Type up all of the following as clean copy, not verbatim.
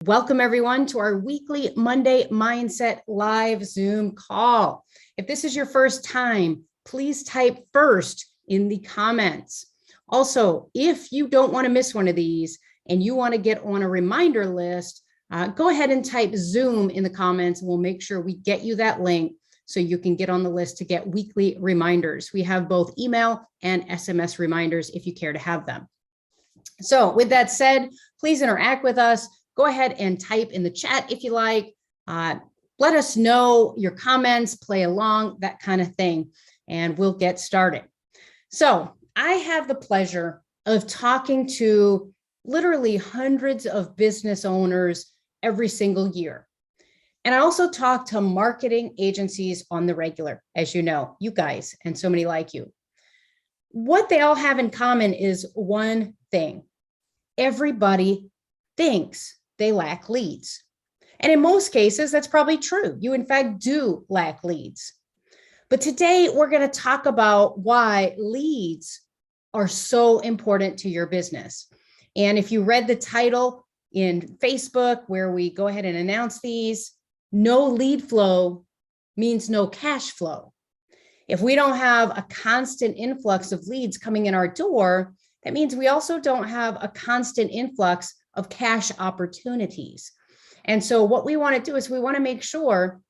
Welcome everyone to our weekly Monday Mindset Live Zoom call. If this is your first time, please type first in the comments. Also, if you don't want to miss one of these and you want to get on a reminder list, go ahead and type Zoom in the comments. We'll make sure we get you that link so you can get on the list to get weekly reminders. We have both email and SMS reminders if you care to have them. So with that said, please interact with us. Go ahead and type in the chat if you like. Let us know your comments, play along, that kind of thing, and we'll get started. So I have the pleasure of talking to literally hundreds of business owners every single year. And I also talk to marketing agencies on the regular, as you know, you guys and so many like you. What they all have in common is one thing. Everybody thinks they lack leads. And in most cases, that's probably true. You, in fact, do lack leads. But today, we're going to talk about why leads are so important to your business. And if you read the title in Facebook, where we go ahead and announce these, no lead flow means no cash flow. If we don't have a constant influx of leads coming in our door, that means we also don't have a constant influx of cash opportunities. And so what we want to do is we want to make sure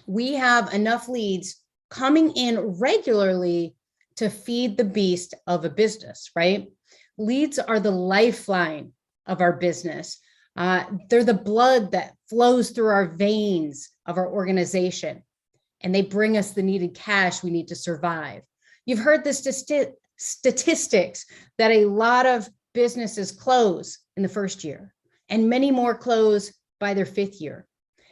we have enough leads coming in regularly to feed the beast of a business, right? Leads are the lifeline of our business. They're the blood that flows through our veins of our organization, and they bring us the needed cash we need to survive. You've heard this statistics that a lot of businesses close in the first year, and many more close by their fifth year.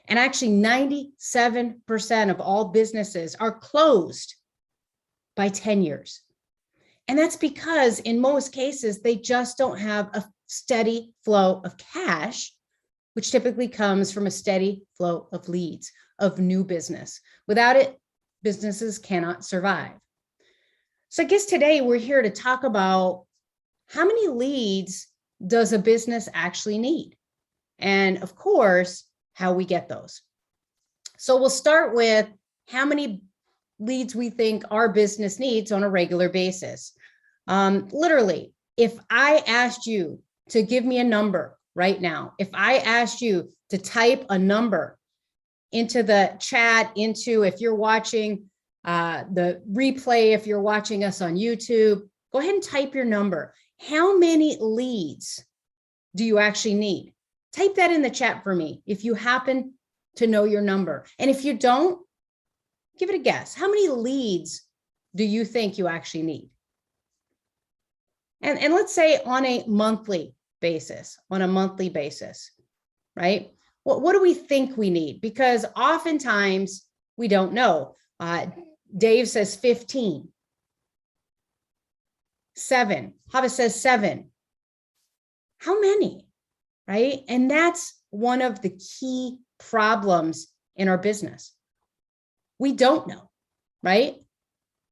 And actually 97% of all businesses are closed by 10 years. And that's because in most cases, they just don't have a steady flow of cash, which typically comes from a steady flow of leads, of new business. Without it, businesses cannot survive. So I guess today we're here to talk about how many leads does a business actually need? And of course, how we get those. So we'll start with how many leads we think our business needs on a regular basis. Literally, if I asked you to give me a number right now, if I asked you to type a number into the chat, if you're watching the replay, if you're watching us on YouTube, go ahead and type your number. How many leads do you actually need? Type that in the chat for me if you happen to know your number. And if you don't, give it a guess. How many leads do you think you actually need? And let's say on a monthly basis, right? What do we think we need? Because oftentimes we don't know. Dave says 15. 7. Hava says 7. How many, right? And that's one of the key problems in our business. We don't know, right?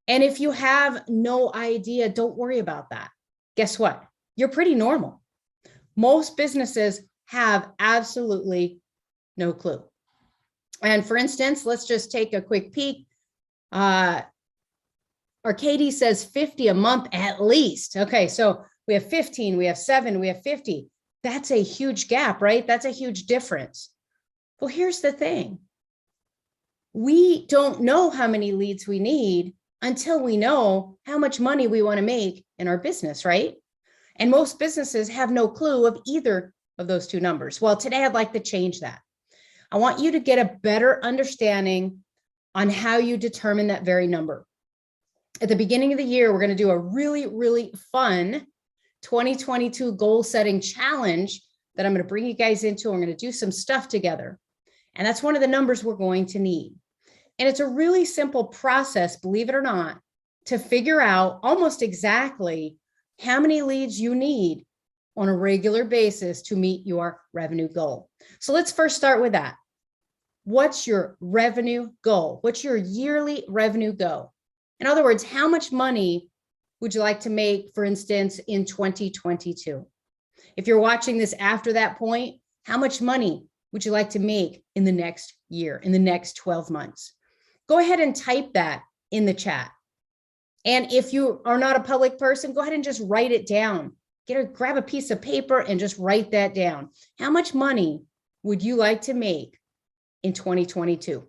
And if you have no idea, don't worry about that. Guess what? You're pretty normal. Most businesses have absolutely no clue. And for instance, let's just take a quick peek. Arcady says 50 a month at least. Okay, so we have 15, we have 7, we have 50. That's a huge gap, right? That's a huge difference. Well, here's the thing. We don't know how many leads we need until we know how much money we want to make in our business, right? And most businesses have no clue of either of those two numbers. Well, today I'd like to change that. I want you to get a better understanding on how you determine that very number. At the beginning of the year, we're going to do a really, really fun 2022 goal setting challenge that I'm going to bring you guys into. I'm going to do some stuff together. And that's one of the numbers we're going to need. And it's a really simple process, believe it or not, to figure out almost exactly how many leads you need on a regular basis to meet your revenue goal. So let's first start with that. What's your revenue goal? What's your yearly revenue goal? In other words, how much money would you like to make, for instance, in 2022? If you're watching this after that point, How much money would you like to make in the next year, in the next 12 months? Go ahead and type that in the chat. And if you are not a public person, go ahead and just write it down. Grab a piece of paper and just write that down. How much money would you like to make in 2022?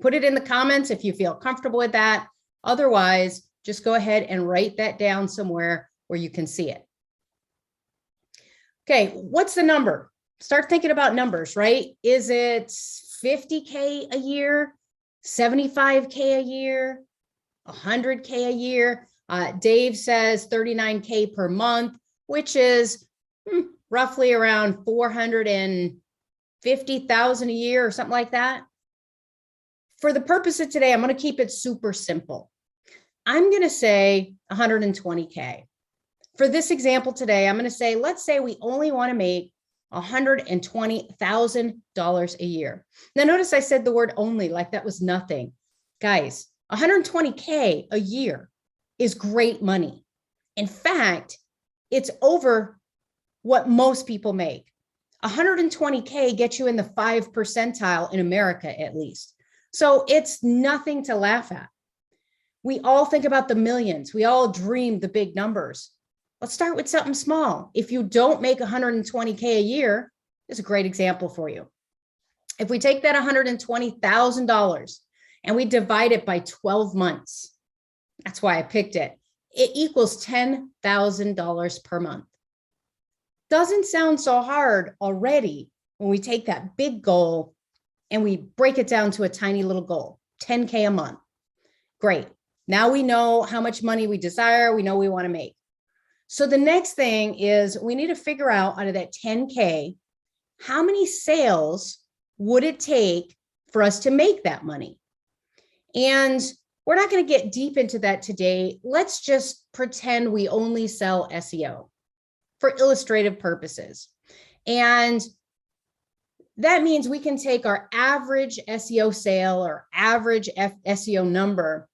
Put it in the comments if you feel comfortable with that. Otherwise, just go ahead and write that down somewhere where you can see it. Okay, what's the number? Start thinking about numbers, right? Is it 50K a year, 75K a year, 100K a year? Dave says 39K per month, which is roughly around 450,000 a year or something like that. For the purpose of today, I'm going to keep it super simple. I'm going to say 120K. For this example today, I'm going to say, let's say we only want to make $120,000 a year. Now, notice I said the word only like that was nothing. Guys, 120K a year is great money. In fact, it's over what most people make. 120K gets you in the 5th percentile in America, at least. So it's nothing to laugh at. We all think about the millions. We all dream the big numbers. Let's start with something small. If you don't make 120K a year, it's a great example for you. If we take that $120,000 and we divide it by 12 months, that's why I picked it, it equals $10,000 per month. Doesn't sound so hard already when we take that big goal and we break it down to a tiny little goal, 10K a month. Great. Now we know how much money we desire. We know we want to make. So the next thing is we need to figure out of that 10K, how many sales would it take for us to make that money? And we're not going to get deep into that today. Let's just pretend we only sell SEO for illustrative purposes. And that means we can take our average SEO sale or average SEO number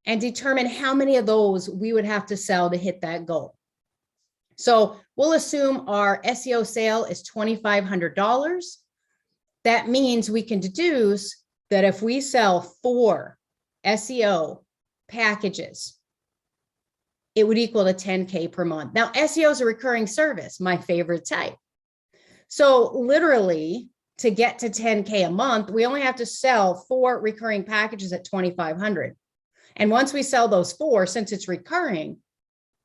and determine how many of those we would have to sell to hit that goal. So we'll assume our SEO sale is $2,500. That means we can deduce that if we sell 4 SEO packages, it would equal to 10K per month. Now, SEO is a recurring service, my favorite type. So literally, to get to 10K a month, we only have to sell 4 recurring packages at $2,500. And once we sell those 4, since it's recurring,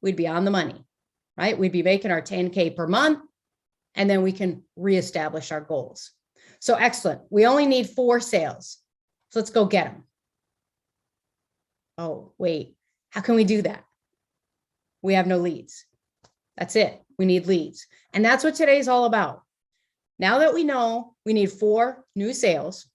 we'd be on the money, right? We'd be making our 10K per month, and then we can reestablish our goals. So excellent. We only need 4 sales. So let's go get them. Oh, wait, how can we do that? We have no leads. That's it. We need leads. And that's what today's all about. Now that we know we need 4 new sales,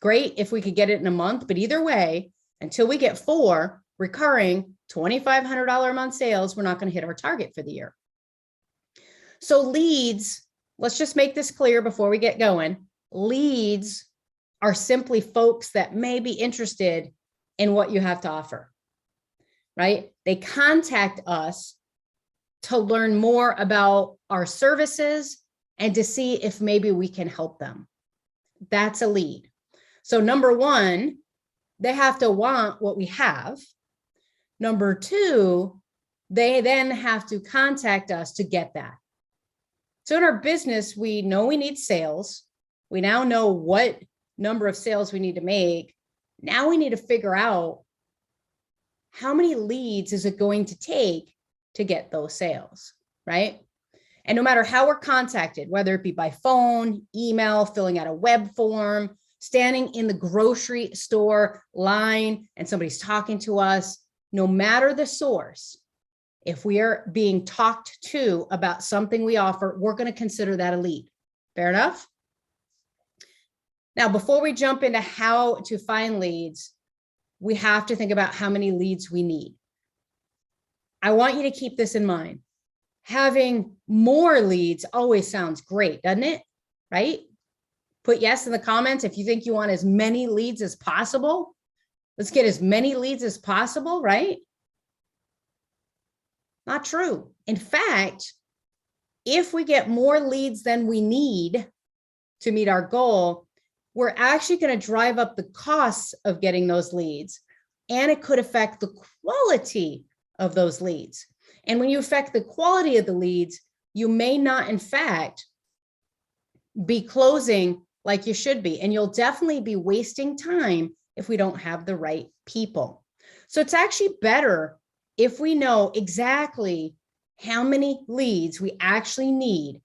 great if we could get it in a month, but either way, until we get 4 recurring $2,500 a month sales, we're not going to hit our target for the year. So leads, let's just make this clear before we get going. Leads are simply folks that may be interested in what you have to offer, right? They contact us to learn more about our services and to see if maybe we can help them. That's a lead. So number 1, they have to want what we have. Number 2, they then have to contact us to get that. So in our business, we know we need sales. We now know what number of sales we need to make. Now we need to figure out how many leads is it going to take to get those sales, right? And no matter how we're contacted, whether it be by phone, email, filling out a web form, standing in the grocery store line and somebody's talking to us, no matter the source, if we are being talked to about something we offer, we're going to consider that a lead. Fair enough? Now, before we jump into how to find leads, we have to think about how many leads we need. I want you to keep this in mind. Having more leads always sounds great, doesn't it? Right? Put yes in the comments if you think you want as many leads as possible. Let's get as many leads as possible, right? Not true. In fact, if we get more leads than we need to meet our goal, we're actually going to drive up the costs of getting those leads, and it could affect the quality of those leads. And when you affect the quality of the leads, you may not, in fact, be closing like you should be. And you'll definitely be wasting time if we don't have the right people. So it's actually better if we know exactly how many leads we actually need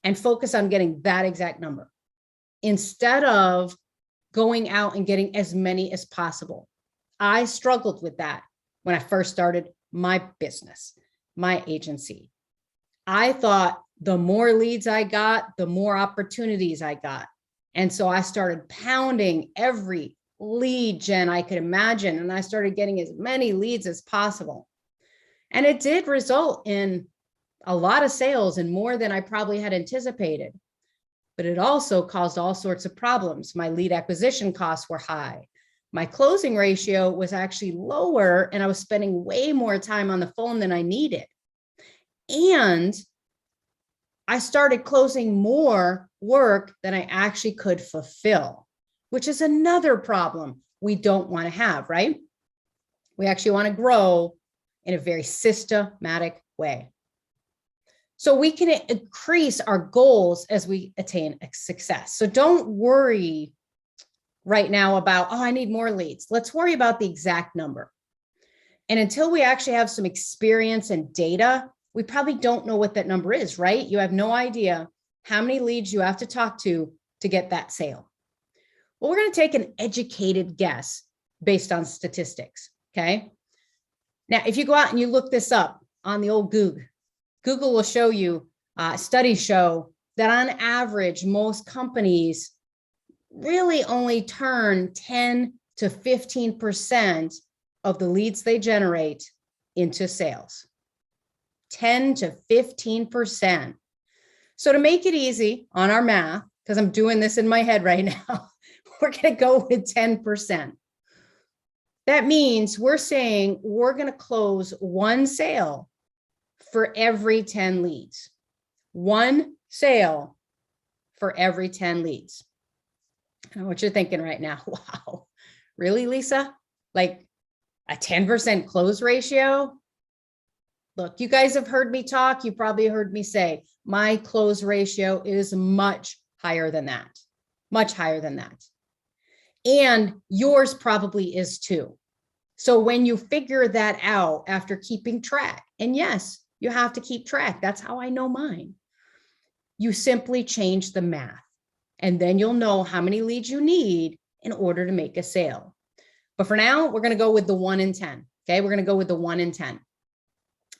and focus on getting that exact number instead of going out and getting as many as possible. I struggled with that when I first started my business, my agency. I thought the more leads I got, the more opportunities I got. And so I started pounding every lead gen I could imagine. And I started getting as many leads as possible. And it did result in a lot of sales and more than I probably had anticipated. But it also caused all sorts of problems. My lead acquisition costs were high. My closing ratio was actually lower, and I was spending way more time on the phone than I needed. And I started closing more work than I actually could fulfill, which is another problem we don't want to have, right? We actually want to grow in a very systematic way. So we can increase our goals as we attain success. So don't worry right now about, oh, I need more leads. Let's worry about the exact number. And until we actually have some experience and data, we probably don't know what that number is, right? You have no idea how many leads you have to talk to get that sale. Well, we're going to take an educated guess based on statistics, okay? Now, if you go out and you look this up on the old Google, Google will show you, studies show that on average, most companies really only turn 10 to 15% of the leads they generate into sales. 10 to 15%. So to make it easy on our math, because I'm doing this in my head right now, we're going to go with 10%. That means we're saying we're going to close one sale for every 10 leads. One sale for every 10 leads. I know what you're thinking right now. Wow, really, Lisa? Like a 10% close ratio? Look, you guys have heard me talk. You probably heard me say my close ratio is much higher than that, much higher than that. And yours probably is too. So when you figure that out after keeping track, and yes, you have to keep track. That's how I know mine. You simply change the math, and then you'll know how many leads you need in order to make a sale. But for now, we're going to go with the 1 in 10. Okay, we're going to go with the 1 in 10.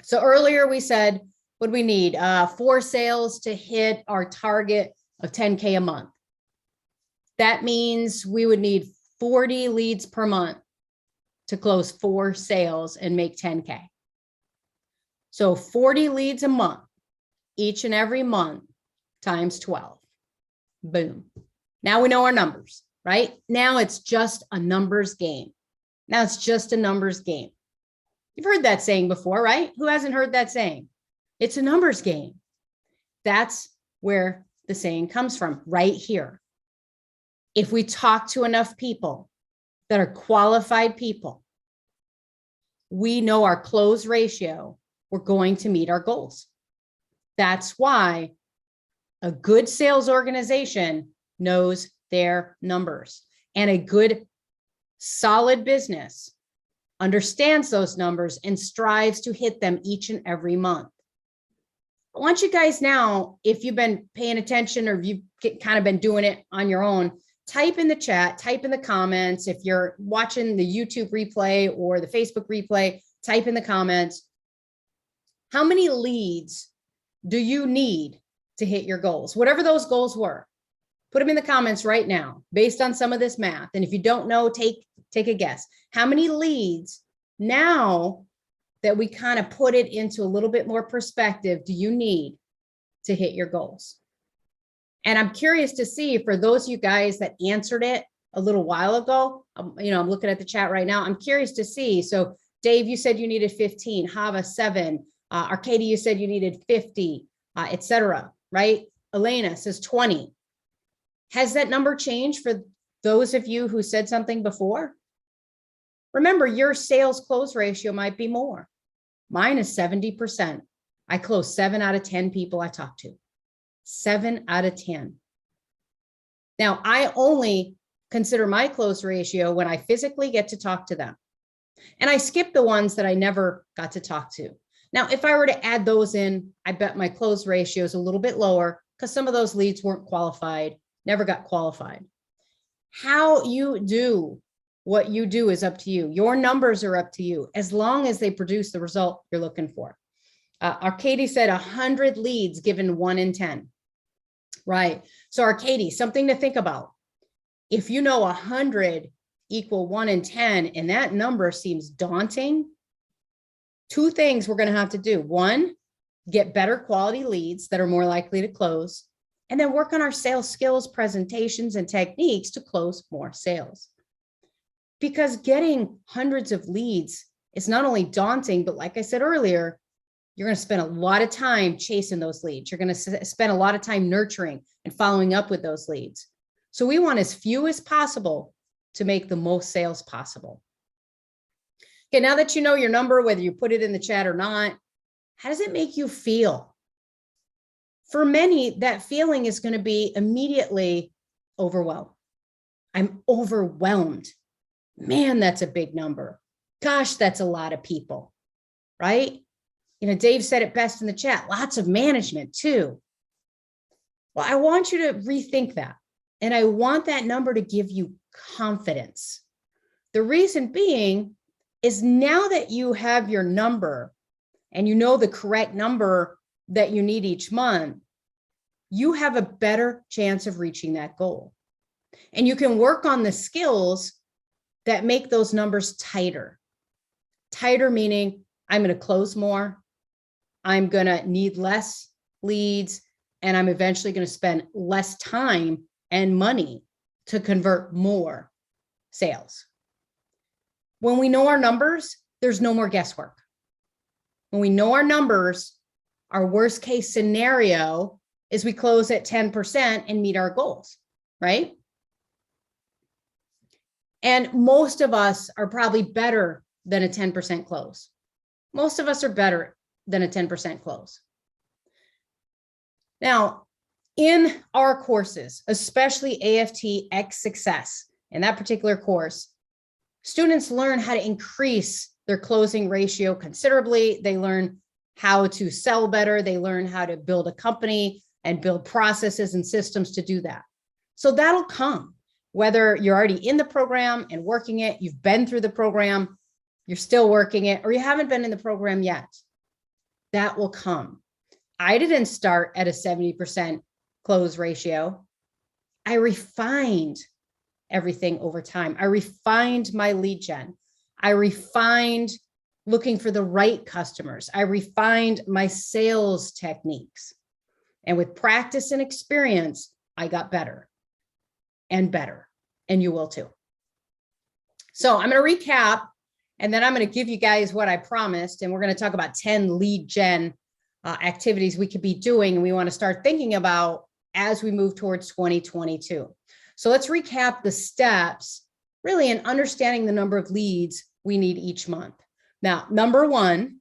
So earlier we said, what do we need? 4 sales to hit our target of 10K a month. That means we would need 40 leads per month to close 4 sales and make 10K. So 40 leads a month, each and every month, times 12. Boom. Now we know our numbers, right? Now it's just a numbers game. Now it's just a numbers game. You've heard that saying before, right? Who hasn't heard that saying? It's a numbers game. That's where the saying comes from, right here. If we talk to enough people that are qualified people, we know our close ratio, we're going to meet our goals. That's why a good sales organization knows their numbers, and a good, solid business understands those numbers and strives to hit them each and every month. I want you guys now, if you've been paying attention or you've kind of been doing it on your own, type in the chat, type in the comments. If you're watching the YouTube replay or the Facebook replay, type in the comments. How many leads do you need to hit your goals? Whatever those goals were, put them in the comments right now based on some of this math. And if you don't know, take a guess. How many leads, now that we kind of put it into a little bit more perspective, do you need to hit your goals? And I'm curious to see, for those of you guys that answered it a little while ago, I'm looking at the chat right now. I'm curious to see. So Dave, you said you needed 15, Hava 7, Arcadia, you said you needed 50. etc. Right? Elena says 20. Has that number changed for those of you who said something before? Remember, your sales close ratio might be more. Mine is 70%. I close 7 out of 10 people I talk to. 7 out of 10. Now, I only consider my close ratio when I physically get to talk to them. And I skip the ones that I never got to talk to. Now, if I were to add those in, I bet my close ratio is a little bit lower because some of those leads weren't qualified, never got qualified. How you do what you do is up to you. Your numbers are up to you as long as they produce the result you're looking for. Arcady said 100 leads given 1 in 10. Right. So Arcady, something to think about. If you know 100 equal 1 in 10, and that number seems daunting, 2 things we're going to have to do. 1, get better quality leads that are more likely to close, and then work on our sales skills, presentations, and techniques to close more sales. Because getting hundreds of leads is not only daunting, but like I said earlier, you're going to spend a lot of time chasing those leads. You're going to spend a lot of time nurturing and following up with those leads. So we want as few as possible to make the most sales possible. Okay, now that you know your number, whether you put it in the chat or not, how does it make you feel? For many, that feeling is going to be immediately overwhelmed. I'm overwhelmed. Man, that's a big number. Gosh, that's a lot of people, right? You know, Dave said it best in the chat, lots of management too. Well, I want you to rethink that. And I want that number to give you confidence. The reason being is now that you have your number and you know the correct number that you need each month, you have a better chance of reaching that goal. And you can work on the skills that make those numbers tighter. Tighter meaning I'm going to close more, I'm going to need less leads, and I'm eventually going to spend less time and money to convert more sales. When we know our numbers, there's no more guesswork. When we know our numbers, our worst case scenario is we close at 10% and meet our goals, right? And most of us are probably better than a 10% close. Most of us are better than a 10% close. Now, in our courses, especially AFT X Success, in that particular course, students learn how to increase their closing ratio considerably. They learn how to sell better. They learn how to build a company and build processes and systems to do that. So that'll come, whether you're already in the program and working it, you've been through the program, you're still working it, or you haven't been in the program yet. That will come. I didn't start at a 70% close ratio. I refined everything over time. I refined my lead gen. I refined looking for the right customers. I refined my sales techniques. And with practice and experience, I got better and better, and you will too. So I'm going to recap, and then I'm going to give you guys what I promised, and we're going to talk about 10 lead gen activities we could be doing, and we want to start thinking about as we move towards 2022. So let's recap the steps, really, in understanding the number of leads we need each month. Now, number 1,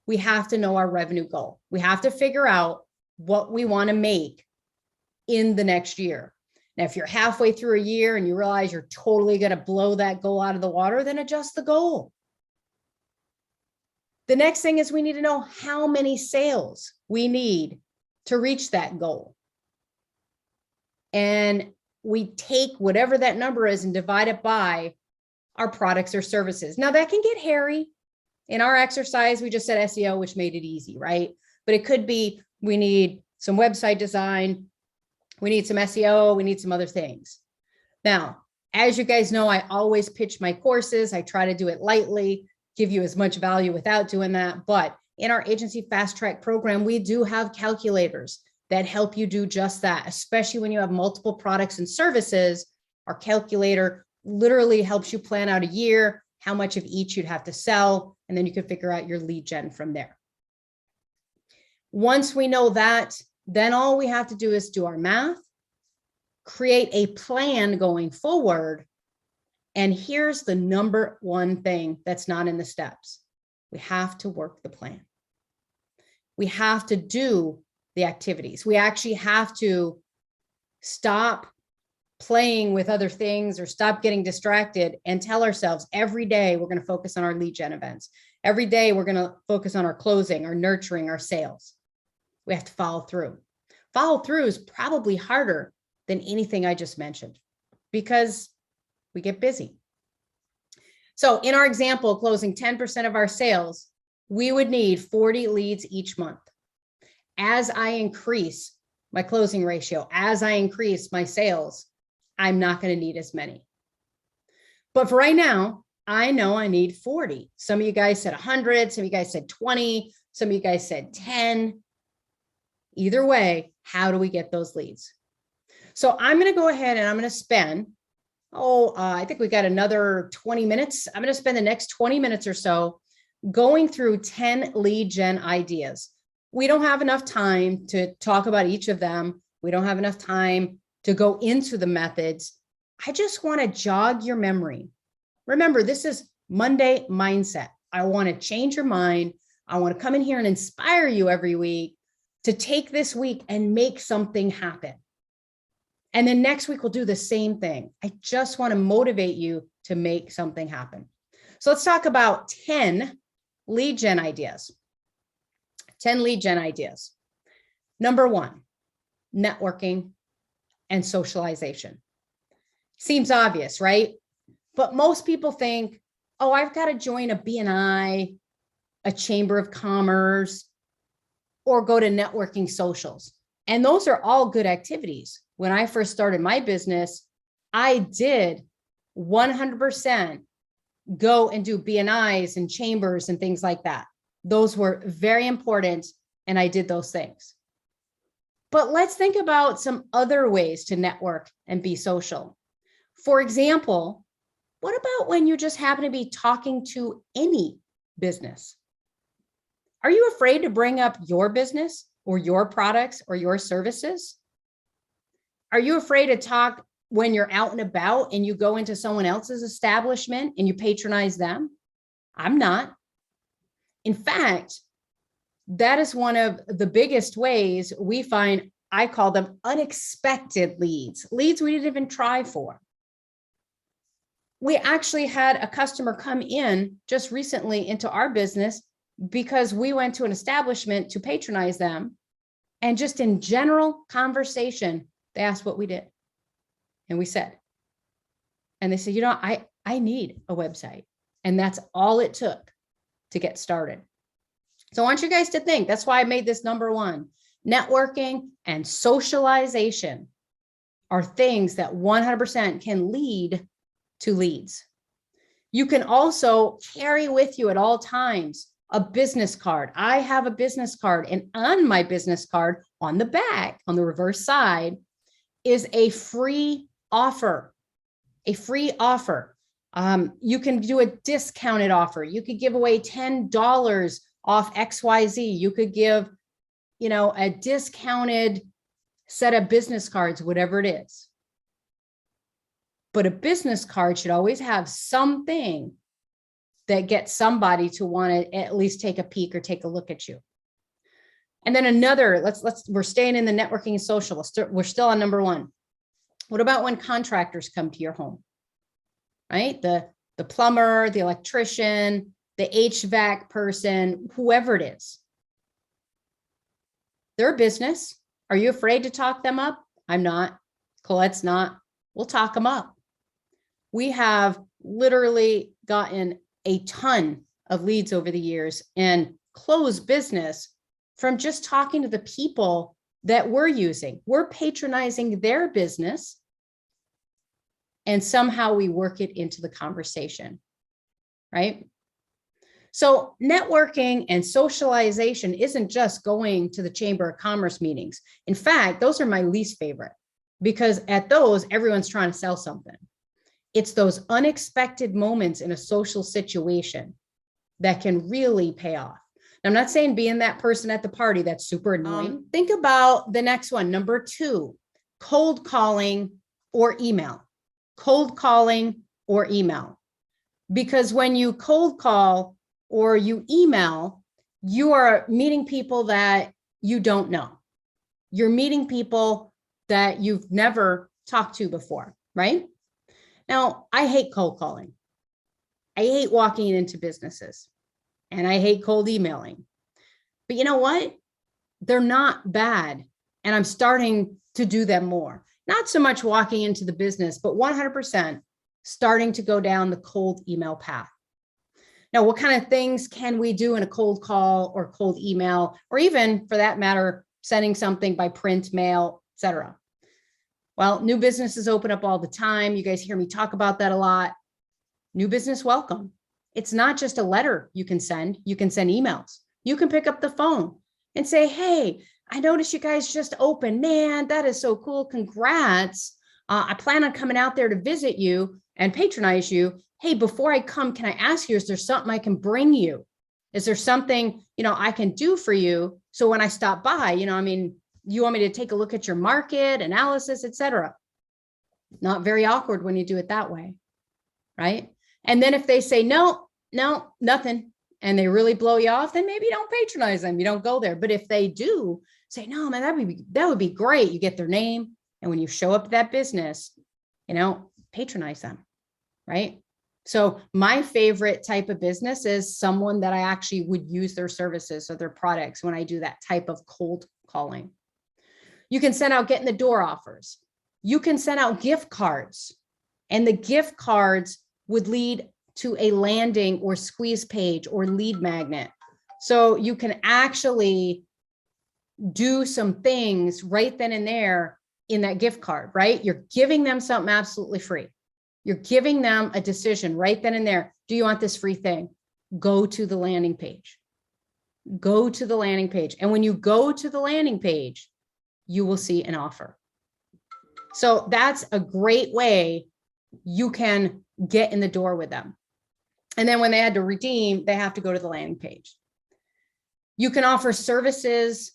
we have to know our revenue goal. We have to figure out what we want to make in the next year. Now, if you're halfway through a year and you realize you're totally going to blow that goal out of the water, then adjust the goal. The next thing is we need to know how many sales we need to reach that goal. And we take whatever that number is and divide it by our products or services. Now, that can get hairy. In our exercise, we just said SEO, which made it easy, right? But it could be we need some website design, we need some SEO, we need some other things. Now, as you guys know, I always pitch my courses. I try to do it lightly, give you as much value without doing that. But in our agency fast track program, we do have calculators that help you do just that, especially when you have multiple products and services. Our calculator literally helps you plan out a year, how much of each you'd have to sell, and then you can figure out your lead gen from there. Once we know that, then all we have to do is do our math, create a plan going forward. And here's the number one thing that's not in the steps. We have to work the plan. We have to do the activities. We actually have to stop playing with other things or stop getting distracted and tell ourselves every day we're going to focus on our lead gen events. Every day we're going to focus on our closing, our nurturing, our sales. We have to follow through. Follow through is probably harder than anything I just mentioned because we get busy. So in our example, closing 10% of our sales, we would need 40 leads each month. As I increase my closing ratio, as I increase my sales, I'm not going to need as many. But for right now, I know I need 40. Some of you guys said 100, some of you guys said 20, some of you guys said 10. Either way, how do we get those leads? So I'm going to go ahead and I'm going to spend, I think we got another 20 minutes. I'm going to spend the next 20 minutes or so going through 10 lead gen ideas. We don't have enough time to talk about each of them. We don't have enough time to go into the methods. I just want to jog your memory. Remember, this is Monday Mindset. I want to change your mind. I want to come in here and inspire you every week to take this week and make something happen. And then next week, we'll do the same thing. I just want to motivate you to make something happen. So let's talk about 10 lead gen ideas. 10 lead gen ideas. Number one, networking and socialization. Seems obvious, right? But most people think, oh, I've got to join a BNI, a chamber of commerce, or go to networking socials. And those are all good activities. When I first started my business, I did 100% go and do BNIs and chambers and things like that. Those were very important, and I did those things. But let's think about some other ways to network and be social. For example, what about when you just happen to be talking to any business? Are you afraid to bring up your business or your products or your services? Are you afraid to talk when you're out and about and you go into someone else's establishment and you patronize them? I'm not. In fact, that is one of the biggest ways we find, I call them unexpected leads, leads we didn't even try for. We actually had a customer come in just recently into our business because we went to an establishment to patronize them. And just in general conversation, they asked what we did. And we said, and they said, I need a website. And that's all it took to get started. So I want you guys to think, that's why I made this number one. Networking and socialization are things that 100% can lead to leads. You can also carry with you at all times a business card. I have a business card, and on my business card, on the back, on the reverse side, is a free offer. A free offer. You can do a discounted offer. You could give away $10 off XYZ. You could give, a discounted set of business cards, whatever it is. But a business card should always have something that gets somebody to want to at least take a peek or take a look at you. And then another, we're staying in the networking and social. We're still on number one. What about when contractors come to your home, right? The plumber, the electrician, the HVAC person, whoever it is. They're a business. Are you afraid to talk them up? I'm not. Colette's not. We'll talk them up. We have literally gotten a ton of leads over the years and closed business from just talking to the people that we're using. We're patronizing their business, and somehow we work it into the conversation, right? So networking and socialization isn't just going to the Chamber of Commerce meetings. In fact, those are my least favorite, because at those, everyone's trying to sell something. It's those unexpected moments in a social situation that can really pay off. I'm not saying being that person at the party that's super annoying. Think about the next one, number 2, cold calling or email. Cold calling or email. Because when you cold call or you email, you are meeting people that you don't know. You're meeting people that you've never talked to before, right? Now, I hate cold calling. I hate walking into businesses, and I hate cold emailing. But you know what? They're not bad. And I'm starting to do them more. Not so much walking into the business, but 100% starting to go down the cold email path. Now, what kind of things can we do in a cold call or cold email, or even for that matter, sending something by print, mail, etc.? Well, new businesses open up all the time. You guys hear me talk about that a lot. New business welcome. It's not just a letter you can send emails. You can pick up the phone and say, hey, I noticed you guys just opened. Man, that is so cool. Congrats. I plan on coming out there to visit you and patronize you. Hey, before I come, can I ask you, is there something I can bring you? Is there something, I can do for you? So when I stop by, you want me to take a look at your market analysis, etc. Not very awkward when you do it that way, right? And then if they say, no, nothing, and they really blow you off, then maybe you don't patronize them. You don't go there. But if they do say, no, man, that would be great. You get their name. And when you show up to that business, patronize them, right? So my favorite type of business is someone that I actually would use their services or their products when I do that type of cold calling. You can send out get in the door offers. You can send out gift cards, and the gift cards would lead to a landing or squeeze page or lead magnet. So you can actually do some things right then and there in that gift card, right? You're giving them something absolutely free. You're giving them a decision right then and there. Do you want this free thing? Go to the landing page. Go to the landing page. And when you go to the landing page, you will see an offer. So that's a great way you can get in the door with them. And then when they had to redeem, they have to go to the landing page. You can offer services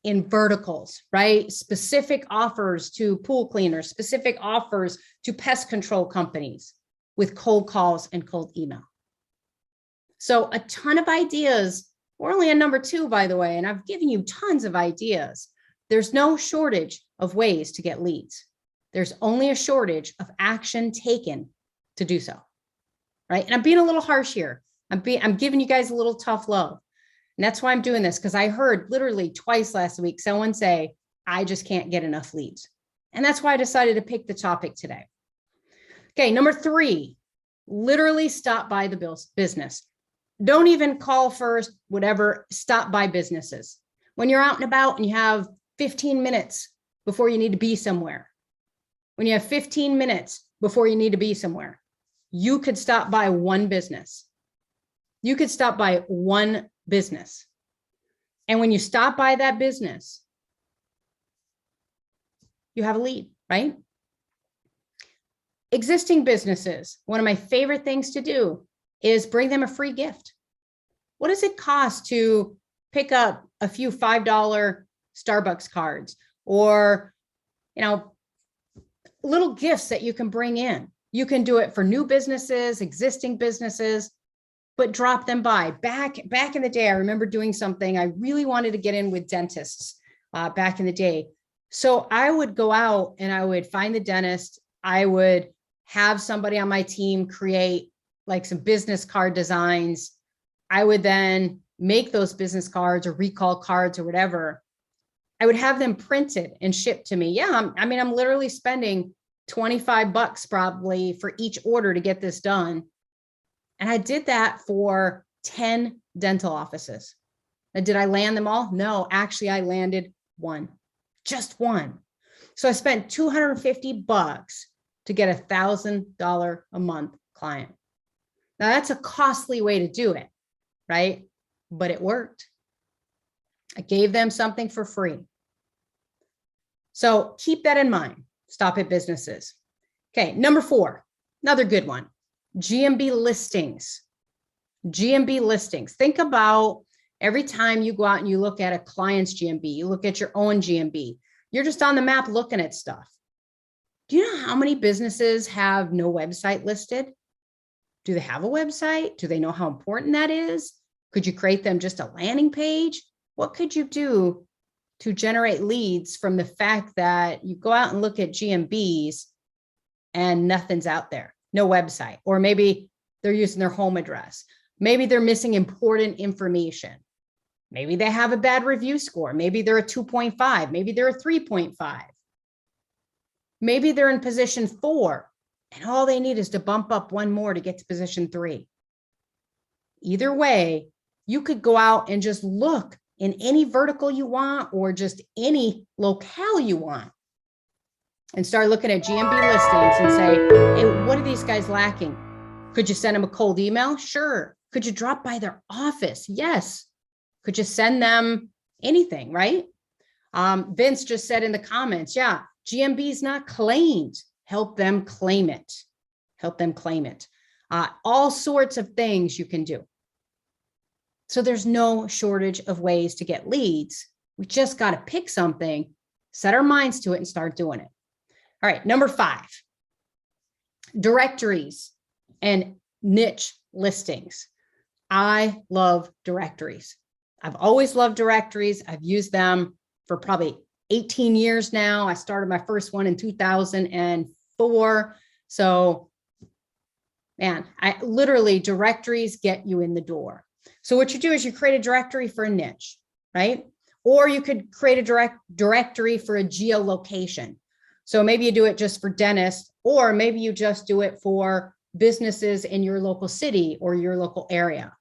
in verticals, right? Specific offers to pool cleaners, specific offers to pest control companies with cold calls and cold email. So a ton of ideas. We're only on number 2, by the way, and I've given you tons of ideas. There's no shortage of ways to get leads. There's only a shortage of action taken to do so, right? And I'm being a little harsh here. I'm giving you guys a little tough love. And that's why I'm doing this, because I heard literally twice last week someone say, I just can't get enough leads. And that's why I decided to pick the topic today. Okay, number 3, literally stop by the business. Don't even call first, whatever, stop by businesses. When you're out and about and you have 15 minutes before you need to be somewhere, when you have 15 minutes before you need to be somewhere, you could stop by one business. You could stop by one business. And when you stop by that business, you have a lead, right? Existing businesses, one of my favorite things to do is bring them a free gift. What does it cost to pick up a few $5 Starbucks cards or, little gifts that you can bring in? You can do it for new businesses, existing businesses, but drop them by. Back in the day, I remember doing something. I really wanted to get in with dentists back in the day. So I would go out and I would find the dentist. I would have somebody on my team create like some business card designs. I would then make those business cards or recall cards or whatever. I would have them printed and shipped to me. Yeah, I'm literally spending $25 probably for each order to get this done. And I did that for 10 dental offices. And did I land them all? No, actually I landed one, just one. So I spent $250 to get a $1,000 a month client. Now that's a costly way to do it, right? But it worked. I gave them something for free. So keep that in mind. Stop at businesses. Okay, number 4, another good one. GMB listings. GMB listings. Think about Every time you go out and you look at a client's GMB, you look at your own GMB, you're just on the map looking at stuff. Do you know how many businesses have no website listed? Do they have a website? Do they know how important that is? Could you create them just a landing page? What could you do to generate leads from the fact that you go out and look at GMBs and nothing's out there, no website, or maybe they're using their home address. Maybe they're missing important information. Maybe they have a bad review score. Maybe they're a 2.5. Maybe they're a 3.5. Maybe they're in position 4 and all they need is to bump up one more to get to position 3. Either way, you could go out and just look in any vertical you want or just any locale you want and start looking at GMB listings and say, hey, what are these guys lacking? Could you send them a cold email? Sure. Could you drop by their office? Yes. Could you send them anything, right? Vince just said in the comments, yeah, GMB is not claimed. Help them claim it. Help them claim it. All sorts of things you can do. So there's no shortage of ways to get leads. We just got to pick something, set our minds to it, and start doing it. All right, number 5, directories and niche listings. I love directories. I've always loved directories. I've used them for probably 18 years now. I started my first one in 2004. So, man, directories get you in the door. So what you do is you create a directory for a niche, right? Or you could create a directory for a geolocation. So maybe you do it just for dentists, or maybe you just do it for businesses in your local city or your local area.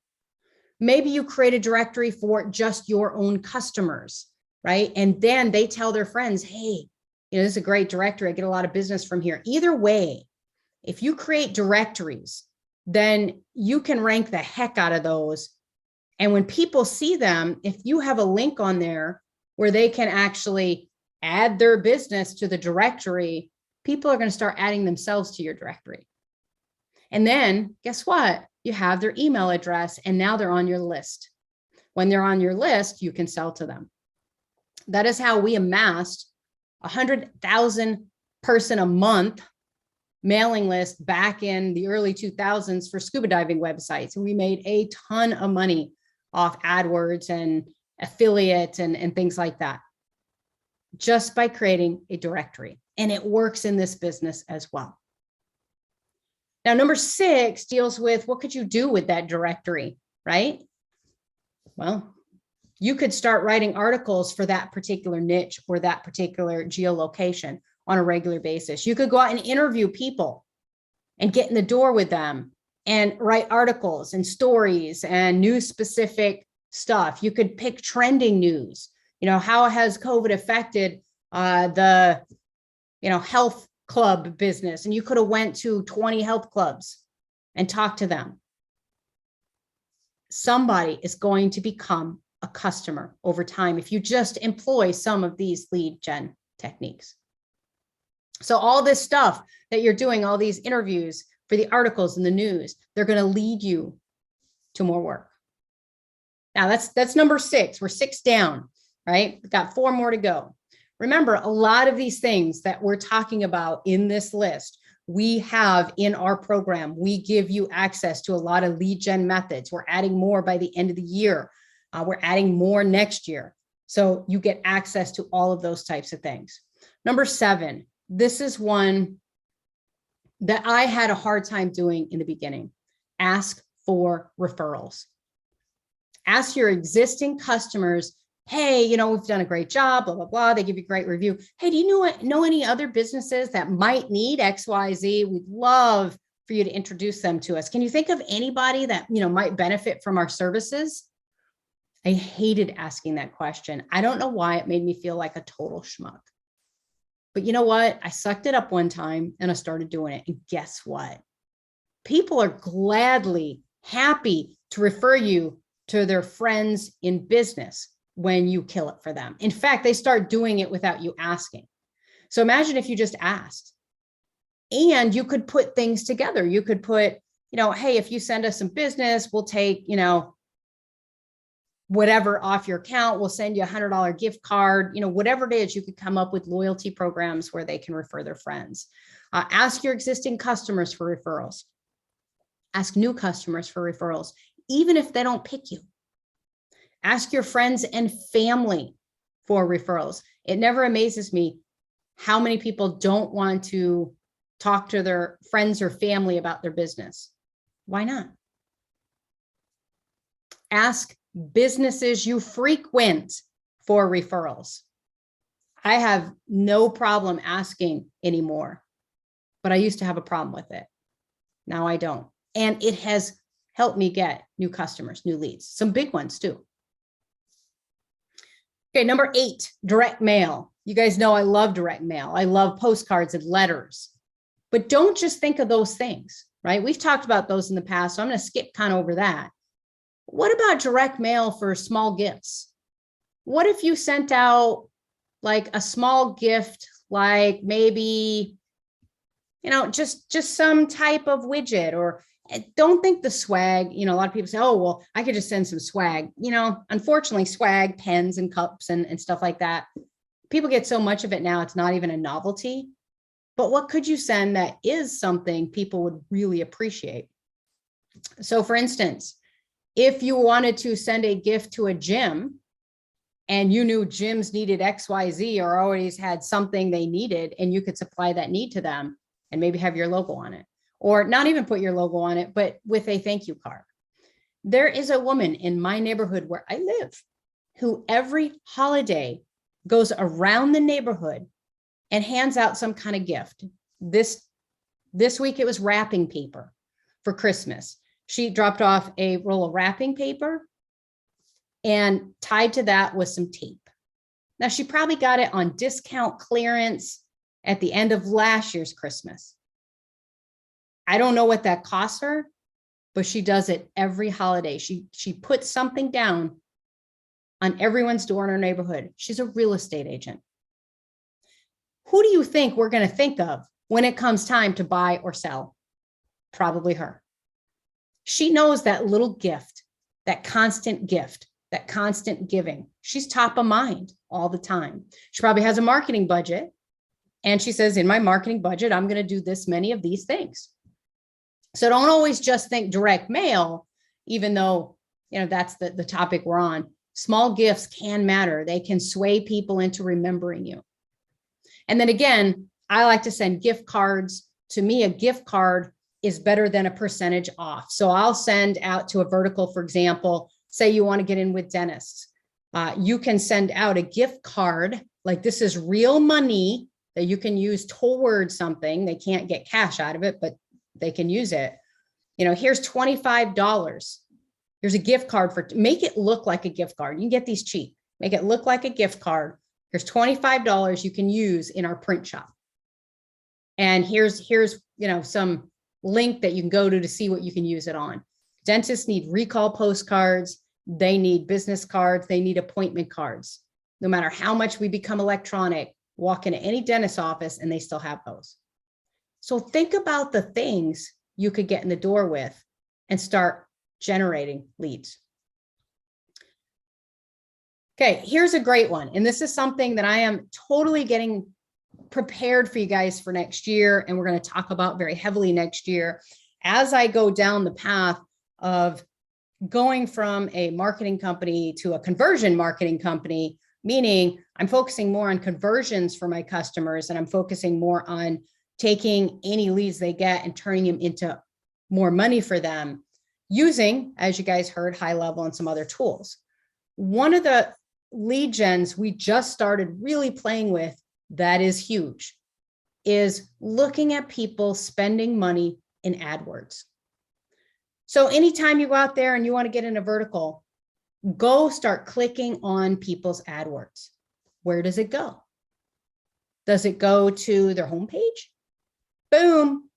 Maybe you create a directory for just your own customers, right? And then they tell their friends, hey, this is a great directory. I get a lot of business from here. Either way, if you create directories, then you can rank the heck out of those. And when people see them, if you have a link on there where they can actually add their business to the directory, people are going to start adding themselves to your directory. And then guess what? You have their email address and now they're on your list. When they're on your list, you can sell to them. That is how we amassed 100,000 person a month mailing list back in the early 2000s for scuba diving websites. And we made a ton of money off AdWords and affiliate and things like that, just by creating a directory. And it works in this business as well. Now, number 6 deals with what could you do with that directory, right? Well, you could start writing articles for that particular niche or that particular geolocation on a regular basis. You could go out and interview people and get in the door with them and write articles and stories and news specific stuff. You could pick trending news. How has COVID affected the health club business? And you could have went to 20 health clubs and talked to them. Somebody is going to become a customer over time if you just employ some of these lead gen techniques. So all this stuff that you're doing, all these interviews for the articles in the news, they're going to lead you to more work. Now that's number 6. We're 6 down, right? We've got 4 more to go. Remember, a lot of these things that we're talking about in this list, we have in our program. We give you access to a lot of lead gen methods. We're adding more by the end of the year. We're adding more next year. So you get access to all of those types of things. Number 7, this is one that I had a hard time doing in the beginning. Ask for referrals. Ask your existing customers, hey, we've done a great job, blah, blah, blah. They give you a great review. Hey, do you know any other businesses that might need XYZ? We'd love for you to introduce them to us. Can you think of anybody that, might benefit from our services? I hated asking that question. I don't know why. It made me feel like a total schmuck. But you know what? I sucked it up one time and I started doing it. And guess what? People are gladly happy to refer you to their friends in business when you kill it for them. In fact, they start doing it without you asking. So imagine if you just asked. And you could put things together. You could put, hey, if you send us some business, we'll take, whatever off your account. We'll send you $100 gift card, whatever it is. You could come up with loyalty programs where they can refer their friends. Ask your existing customers for referrals. Ask new customers for referrals, even if they don't pick you. Ask your friends and family for referrals. It never amazes me how many people don't want to talk to their friends or family about their business. Why not? Ask businesses you frequent for referrals. I have no problem asking anymore, but I used to have a problem with it. Now I don't. And it has helped me get new customers, new leads, some big ones too. Okay, number 8, direct mail. You guys know I love direct mail. I love postcards and letters, but don't just think of those things, right? We've talked about those in the past, so I'm going to skip kind of over that. What about direct mail for small gifts? What if you sent out like a small gift, like maybe, just some type of widget, or don't think the swag, a lot of people say, oh, well, I could just send some swag. Unfortunately, swag, pens and cups and stuff like that. People get so much of it now, it's not even a novelty. But what could you send that is something people would really appreciate? So for instance, if you wanted to send a gift to a gym and you knew gyms needed XYZ or always had something they needed, and you could supply that need to them and maybe have your logo on it, or not even put your logo on it, but with a thank you card. There is a woman in my neighborhood where I live who every holiday goes around the neighborhood and hands out some kind of gift. This week it was wrapping paper for Christmas. She dropped off a roll of wrapping paper and tied to that was some tape. Now she probably got it on discount clearance at the end of last year's Christmas. I don't know what that costs her, but she does it every holiday. She puts something down on everyone's door in her neighborhood. She's a real estate agent. Who do you think we're going to think of when it comes time to buy or sell? Probably her. She knows that little gift, that constant gift, that constant giving. She's top of mind all the time. She probably has a marketing budget, and she says, in my marketing budget, I'm going to do this many of these things. So don't always just think direct mail, even though, that's the topic we're on. Small gifts can matter. They can sway people into remembering you. And then again, I like to send gift cards. To me, a gift card is better than a percentage off. So I'll send out to a vertical, for example, say you want to get in with dentists. You can send out a gift card, like this is real money that you can use towards something. They can't get cash out of it, but they can use it. Here's $25. Here's a gift card make it look like a gift card. You can get these cheap, make it look like a gift card. Here's $25 you can use in our print shop. And here's some link that you can go to see what you can use it on. Dentists need recall postcards. They need business cards. They need appointment cards. No matter how much we become electronic, walk into any dentist's office and they still have those. So think about the things you could get in the door with and start generating leads. Okay, here's a great one. And this is something that I am totally getting prepared for you guys for next year. And we're going to talk about very heavily next year as I go down the path of going from a marketing company to a conversion marketing company, meaning I'm focusing more on conversions for my customers, and I'm focusing more on taking any leads they get and turning them into more money for them using, as you guys heard, high level and some other tools. One of the lead gens we just started really playing with that is huge is looking at people spending money in AdWords. So anytime you go out there and you want to get in a vertical, go start clicking on people's AdWords. Where does it go? Does it go to their homepage? Boom.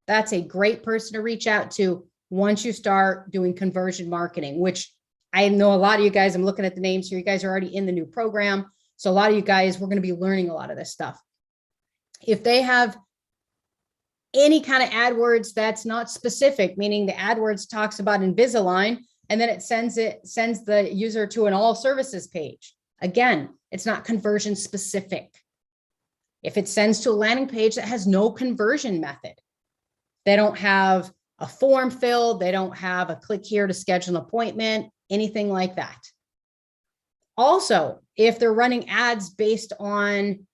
That's a great person to reach out to once you start doing conversion marketing, which I know a lot of you guys, I'm looking at the names here. You guys are already in the new program. So a lot of you guys, we're going to be learning a lot of this stuff. If they have any kind of AdWords that's not specific, meaning the AdWords talks about Invisalign, and then it sends the user to an all services page. Again, it's not conversion specific. If it sends to a landing page that has no conversion method, they don't have a form filled, they don't have a click here to schedule an appointment, anything like that. Also, if they're running ads based on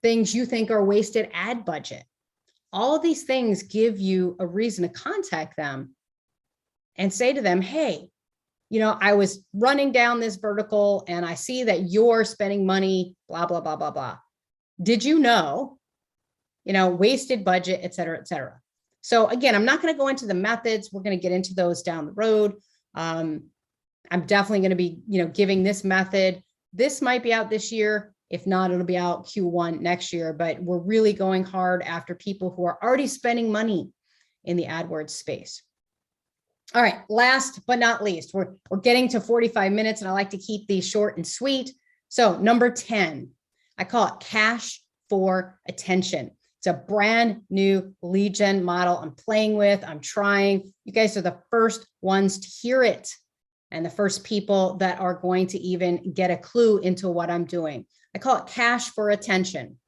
things you think are wasted ad budget, all of these things give you a reason to contact them and say to them, hey, I was running down this vertical and I see that you're spending money, blah, blah, blah, blah, blah. Did you know, wasted budget, et cetera, et cetera. So again, I'm not going to go into the methods. We're going to get into those down the road. I'm definitely going to be, giving this method. This might be out this year. If not, it'll be out Q1 next year, but we're really going hard after people who are already spending money in the AdWords space. All right, last but not least, we're getting to 45 minutes and I like to keep these short and sweet. So number 10, I call it cash for attention. It's a brand new lead gen model I'm playing with. I'm trying. You guys are the first ones to hear it and the first people that are going to even get a clue into what I'm doing. I call it cash for attention.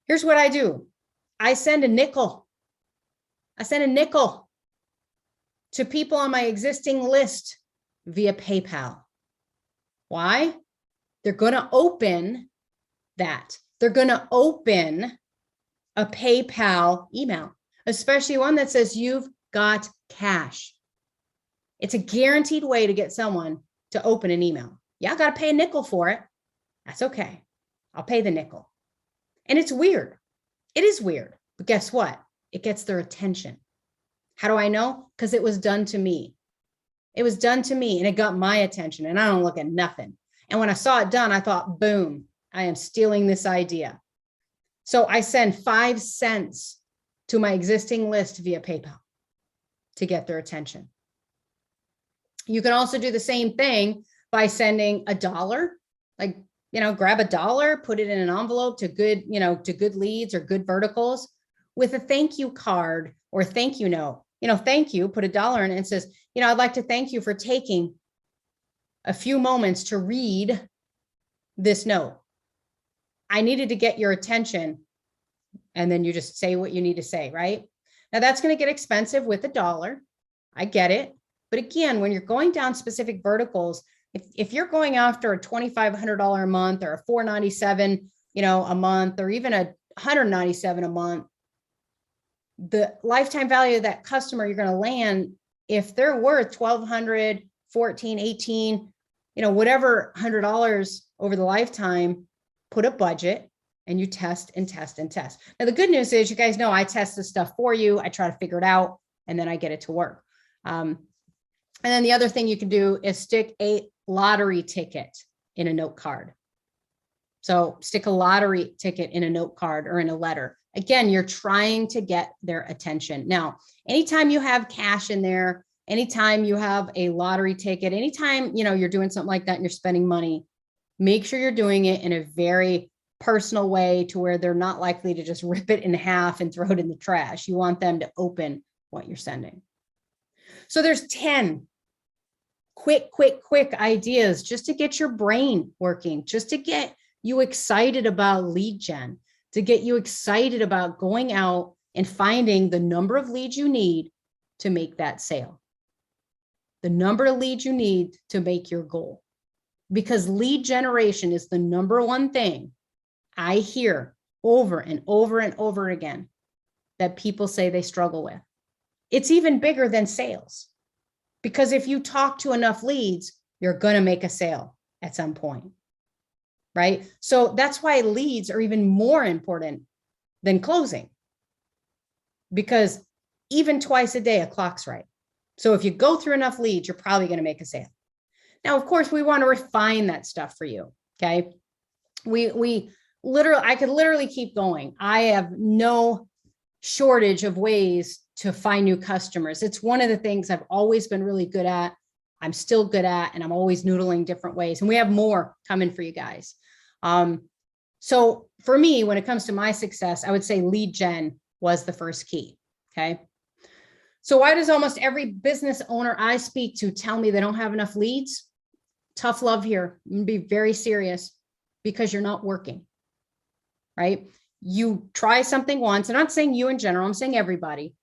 Here's what I do. I send a nickel. To people on my existing list via PayPal. Why? They're going to open that. They're going to open a PayPal email, especially one that says you've got cash. It's a guaranteed way to get someone to open an email. Yeah, I got to pay a nickel for it. That's okay. I'll pay the nickel. And it's weird. It is weird. But guess what? It gets their attention. How do I know? Because it was done to me. It was done to me and it got my attention and I don't look at nothing. And when I saw it done, I thought, boom, I am stealing this idea. So I send 5 cents to my existing list via PayPal to get their attention. You can also do the same thing by sending $1, like, grab $1, put it in an envelope to good, to good leads or good verticals with a thank you card or thank you note. Thank you, put $1 in it and says, I'd like to thank you for taking a few moments to read this note. I needed to get your attention. And then you just say what you need to say, right? Now that's going to get expensive with $1. I get it. But again, when you're going down specific verticals, if you're going after a $2,500 a month or a $497, a month, or even a $197 a month, the lifetime value of that customer you're going to land, if they're worth $1,200, $1,400, $1,800, whatever $100 over the lifetime, put a budget and you test and test and test. Now, the good news is you guys know I test this stuff for you. I try to figure it out and then I get it to work. And then the other thing you can do is stick a lottery ticket in a note card. So stick a lottery ticket in a note card or in a letter. Again, you're trying to get their attention. Now, anytime you have cash in there, anytime you have a lottery ticket, anytime, you're doing something like that and you're spending money, make sure you're doing it in a very personal way to where they're not likely to just rip it in half and throw it in the trash. You want them to open what you're sending. So there's 10 quick ideas just to get your brain working, just to get you excited about lead gen, to get you excited about going out and finding the number of leads you need to make that sale. The number of leads you need to make your goal. Because lead generation is the number one thing I hear over and over and over again that people say they struggle with. It's even bigger than sales. Because if you talk to enough leads, you're going to make a sale at some point, right? So that's why leads are even more important than closing. Because even twice a day, a clock's right. So if you go through enough leads, you're probably going to make a sale. Now, of course, we want to refine that stuff for you. Okay. I could literally keep going. I have no shortage of ways to find new customers. It's one of the things I've always been really good at. I'm still good at, and I'm always noodling different ways. And we have more coming for you guys. So for me, when it comes to my success, I would say lead gen was the first key. Okay. So why does almost every business owner I speak to tell me they don't have enough leads? Tough love here. I'm gonna be very serious, because you're not working, right? You try something once. I'm not saying you in general, I'm saying everybody.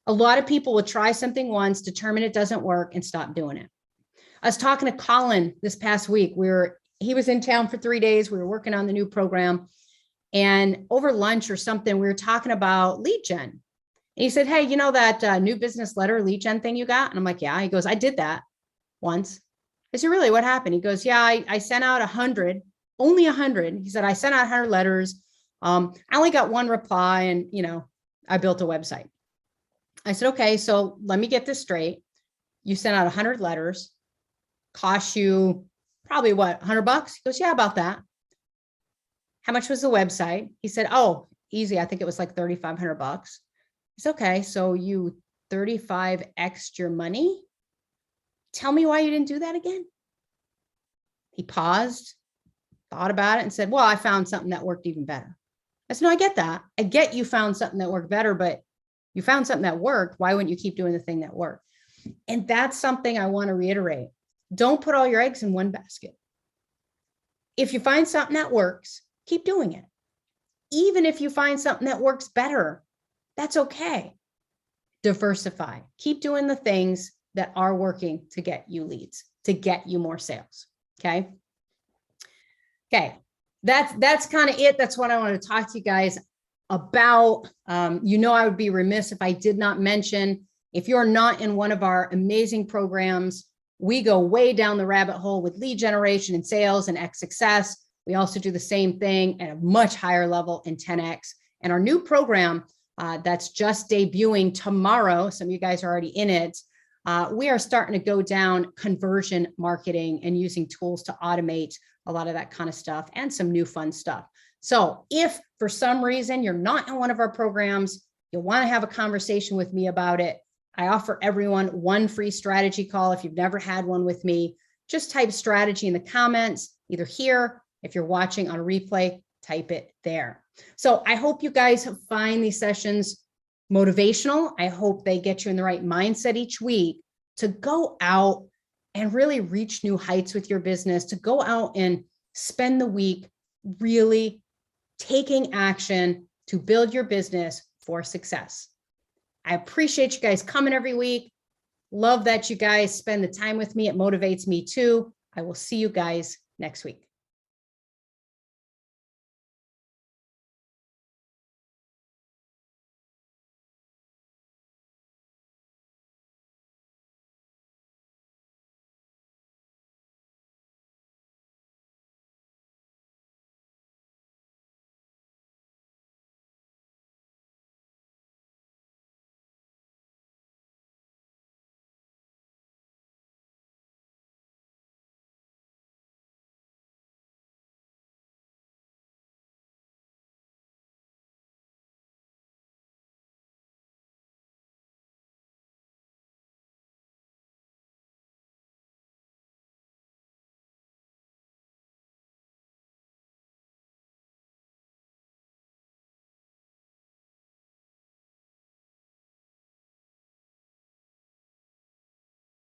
A lot of people will try something once, determine it doesn't work, and stop doing it. I was talking to Colin this past week. He was in town for 3 days. We were working on the new program, and over lunch or something, we were talking about lead gen. And he said, hey, you know that new business letter lead gen thing you got? And I'm like, yeah. He goes, I did that once. I said, really, what happened? He goes, yeah, I sent out 100, only 100. He said, I sent out 100 letters. I only got one reply, and, I built a website. I said, okay, so let me get this straight. You sent out 100 letters, cost you probably what, $100? He goes, yeah, about that. How much was the website? He said, oh, easy. I think it was like $3,500. It's okay. So you 35x'd your money. Tell me why you didn't do that again. He paused, thought about it, and said, well, I found something that worked even better. I said, no, I get that. I get you found something that worked better, but you found something that worked. Why wouldn't you keep doing the thing that worked? And that's something I want to reiterate. Don't put all your eggs in one basket. If you find something that works, keep doing it. Even if you find something that works better, that's okay. Diversify. Keep doing the things that are working to get you leads, to get you more sales. Okay. That's kind of it. That's what I want to talk to you guys about. I would be remiss if I did not mention, if you're not in one of our amazing programs, we go way down the rabbit hole with lead generation and sales and X success. We also do the same thing at a much higher level in 10X. And our new program that's just debuting tomorrow, some of you guys are already in it, we are starting to go down conversion marketing and using tools to automate a lot of that kind of stuff and some new fun stuff. So if for some reason you're not in one of our programs, you want to have a conversation with me about it, I offer everyone one free strategy call. If you've never had one with me, just type strategy in the comments, either here, if you're watching on a replay, type it there. So I hope you guys find these sessions motivational. I hope they get you in the right mindset each week to go out and really reach new heights with your business, to go out and spend the week really taking action to build your business for success. I appreciate you guys coming every week. Love that you guys spend the time with me. It motivates me too. I will see you guys next week.